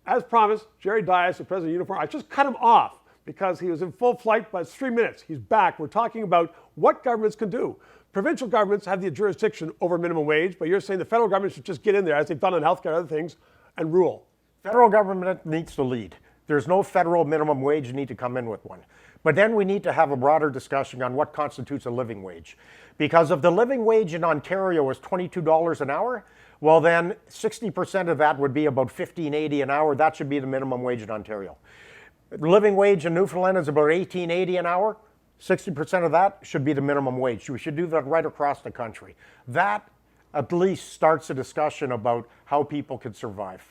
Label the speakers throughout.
Speaker 1: as promised, Jerry Dias, the president of Unifor, I just cut him off because he was in full flight, but it's 3 minutes. He's back. We're talking about what governments can do. Provincial governments have the jurisdiction over minimum wage, but you're saying the federal government should just get in there, as they've done on healthcare and other things, and rule.
Speaker 2: Federal government needs to lead. There's no federal minimum wage. You need to come in with one. But then we need to have a broader discussion on what constitutes a living wage. Because if the living wage in Ontario is $22 an hour, well then 60% of that would be about $15.80 an hour. That should be the minimum wage in Ontario. The living wage in Newfoundland is about $18.80 an hour. 60% of that should be the minimum wage. We should do that right across the country. That at least starts a discussion about how people could survive.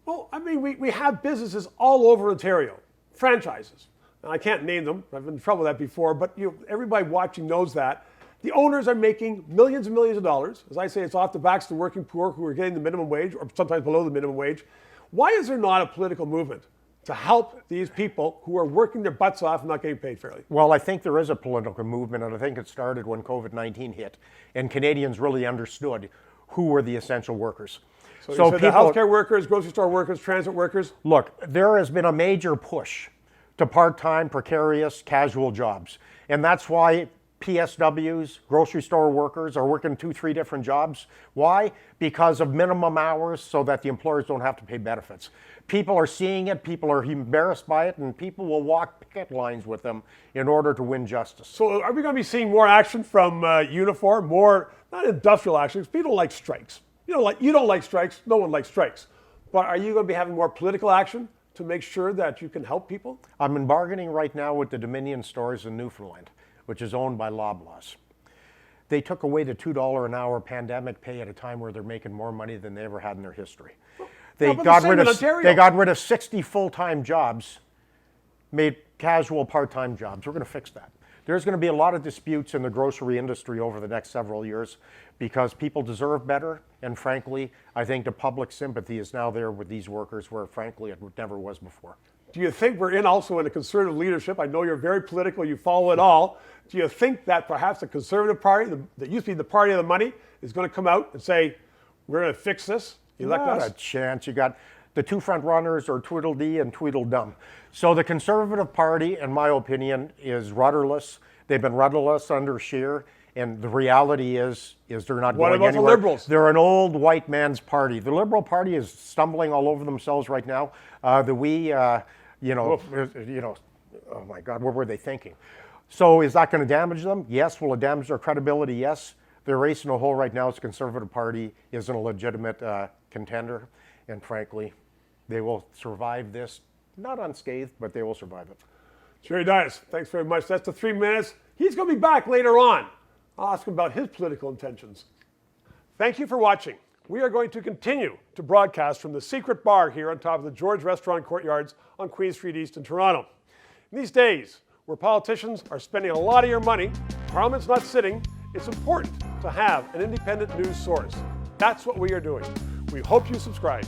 Speaker 1: Well, I mean, we have businesses all over Ontario, franchises. And I can't name them. I've been in trouble with that before, but everybody watching knows that. The owners are making millions and millions of dollars. As I say, it's off the backs of the working poor who are getting the minimum wage or sometimes below the minimum wage. Why is there not a political movement to help these people who are working their butts off and not getting paid fairly?
Speaker 2: Well, I think there is a political movement, and I think it started when COVID-19 hit, and Canadians really understood who were the essential workers.
Speaker 1: So people, the healthcare workers, grocery store workers, transit workers?
Speaker 2: Look, there has been a major push to part-time, precarious, casual jobs. And that's why PSWs, grocery store workers, are working 2-3 different jobs. Why? Because of minimum hours so that the employers don't have to pay benefits. People are seeing it, people are embarrassed by it, and people will walk picket lines with them in order to win justice.
Speaker 1: So are we going to be seeing more action from Unifor, more, not industrial action, because people don't like strikes. You don't like strikes, no one likes strikes. But are you going to be having more political action to make sure that you can help people?
Speaker 2: I'm in bargaining right now with the Dominion stores in Newfoundland, which is owned by Loblaws. They took away the $2 an hour pandemic pay at a time where they're making more money than they ever had in their history. They got rid of 60 full-time jobs, made casual part-time jobs. We're going to fix that. There's going to be a lot of disputes in the grocery industry over the next several years because people deserve better, and frankly, I think the public sympathy is now there with these workers where frankly it never was before.
Speaker 1: Do you think we're also in a conservative leadership? I know you're very political, you follow it all. Do you think that perhaps the Conservative Party, that used to be the party of the money, is going to come out and say, we're going to fix this, elect us?
Speaker 2: Not a chance. You got the two front runners are Tweedledee and Tweedledum. So the Conservative Party, in my opinion, is rudderless. They've been rudderless under Scheer, and the reality is they're not going anywhere.
Speaker 1: What about the Liberals?
Speaker 2: They're an old white man's party. The Liberal Party is stumbling all over themselves right now. Oh my God, what were they thinking? So is that going to damage them? Yes. Will it damage their credibility? Yes. They're racing a hole right now. The Conservative Party isn't a legitimate contender, and frankly, they will survive this, not unscathed, but they will survive it.
Speaker 1: Jerry Dias, thanks very much. That's the 3 minutes. He's going to be back later on. I'll ask him about his political intentions. Thank you for watching. We are going to continue to broadcast from the secret bar here on top of the George Restaurant Courtyards on Queen Street East in Toronto. In these days, where politicians are spending a lot of your money, Parliament's not sitting, it's important to have an independent news source. That's what we are doing. We hope you subscribe.